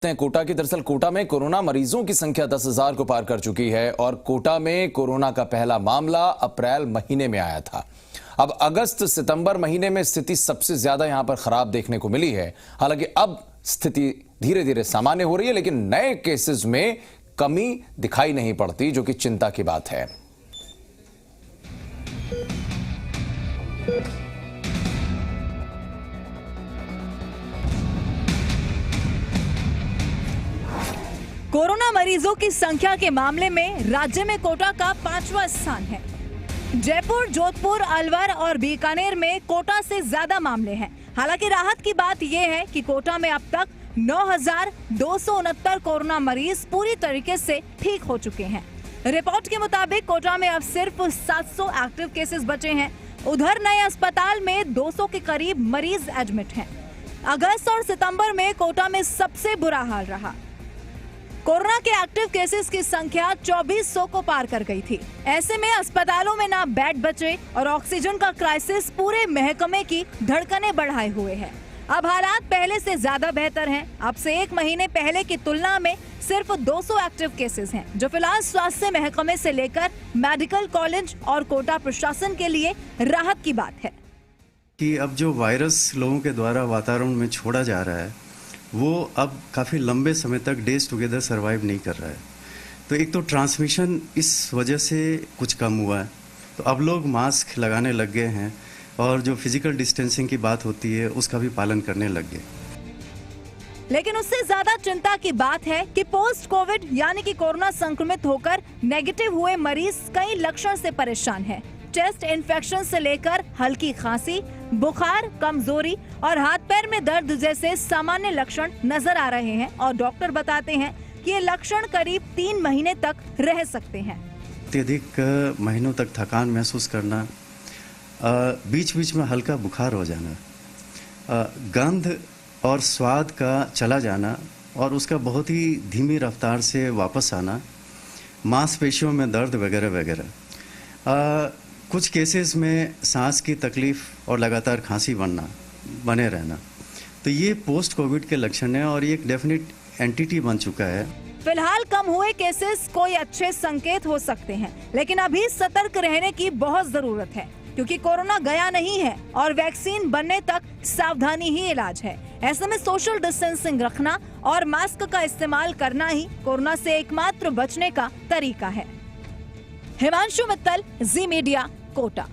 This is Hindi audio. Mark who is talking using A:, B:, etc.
A: कोटा की दरअसल कोटा में कोरोना मरीजों की संख्या 10,000 को पार कर चुकी है और कोटा में कोरोना का पहला मामला अप्रैल महीने में आया था। अब अगस्त सितंबर महीने में स्थिति सबसे ज्यादा यहां पर खराब देखने को मिली है। हालांकि अब स्थिति धीरे धीरे सामान्य हो रही है, लेकिन नए केसेस में कमी दिखाई नहीं पड़ती, जो कि चिंता की बात है।
B: कोरोना मरीजों की संख्या के मामले में राज्य में कोटा का 5वां स्थान है। जयपुर, जोधपुर, अलवर और बीकानेर में कोटा से ज्यादा मामले हैं। हालांकि राहत की बात यह है कि कोटा में अब तक 9,269 कोरोना मरीज पूरी तरीके से ठीक हो चुके हैं। रिपोर्ट के मुताबिक कोटा में अब सिर्फ 700 एक्टिव केसेस बचे हैं। उधर नए अस्पताल में 200 के करीब मरीज एडमिट हैं। अगस्त और सितंबर में कोटा में सबसे बुरा हाल रहा। कोरोना के एक्टिव केसेस की संख्या 2400 को पार कर गई थी। ऐसे में अस्पतालों में ना बेड बचे और ऑक्सीजन का क्राइसिस पूरे महकमे की धड़कनें बढ़ाए हुए है। अब हालात पहले से ज्यादा बेहतर हैं। अब से एक महीने पहले की तुलना में सिर्फ 200 एक्टिव केसेस हैं, जो फिलहाल स्वास्थ्य महकमे से लेकर मेडिकल कॉलेज और कोटा प्रशासन के लिए राहत की बात है
C: कि अब जो वायरस लोगों के द्वारा वातावरण में छोड़ा जा रहा है वो अब काफ़ी लंबे समय तक डेज टुगेदर सरवाइव नहीं कर रहा है। तो एक तो ट्रांसमिशन इस वजह से कुछ कम हुआ है, तो अब लोग मास्क लगाने लग गए हैं और जो फिजिकल डिस्टेंसिंग की बात होती है उसका भी पालन करने लग गए।
B: लेकिन उससे ज्यादा चिंता की बात है कि पोस्ट कोविड यानी कि कोरोना संक्रमित होकर नेगेटिव हुए मरीज कई लक्षण से परेशान हैं। चेस्ट इन्फेक्शन से लेकर हल्की खांसी, बुखार, कमजोरी और हाथ पैर में दर्द जैसे सामान्य लक्षण नजर आ रहे हैं और डॉक्टर बताते हैं कि ये लक्षण करीब 3 महीने तक रह सकते हैं।
C: अत्यधिक महीनों तक थकान महसूस करना, बीच बीच में हल्का बुखार हो जाना, गंध और स्वाद का चला जाना और उसका बहुत ही धीमी रफ्तार से वापस आना, मांसपेशियों में दर्द वगैरह वगैरह। कुछ केसेस में सांस की तकलीफ और लगातार खांसी बने रहना, तो ये पोस्ट कोविड के लक्षण है और ये एक डेफिनेट एंटिटी बन चुका है।
B: फिलहाल कम हुए केसेस कोई अच्छे संकेत हो सकते हैं, लेकिन अभी सतर्क रहने की बहुत जरूरत है, क्योंकि कोरोना गया नहीं है और वैक्सीन बनने तक सावधानी ही इलाज है। ऐसे में सोशल डिस्टेंसिंग रखना और मास्क का इस्तेमाल करना ही कोरोना से एकमात्र बचने का तरीका है। हिमांशु मित्तल, जी मीडिया, कोटा।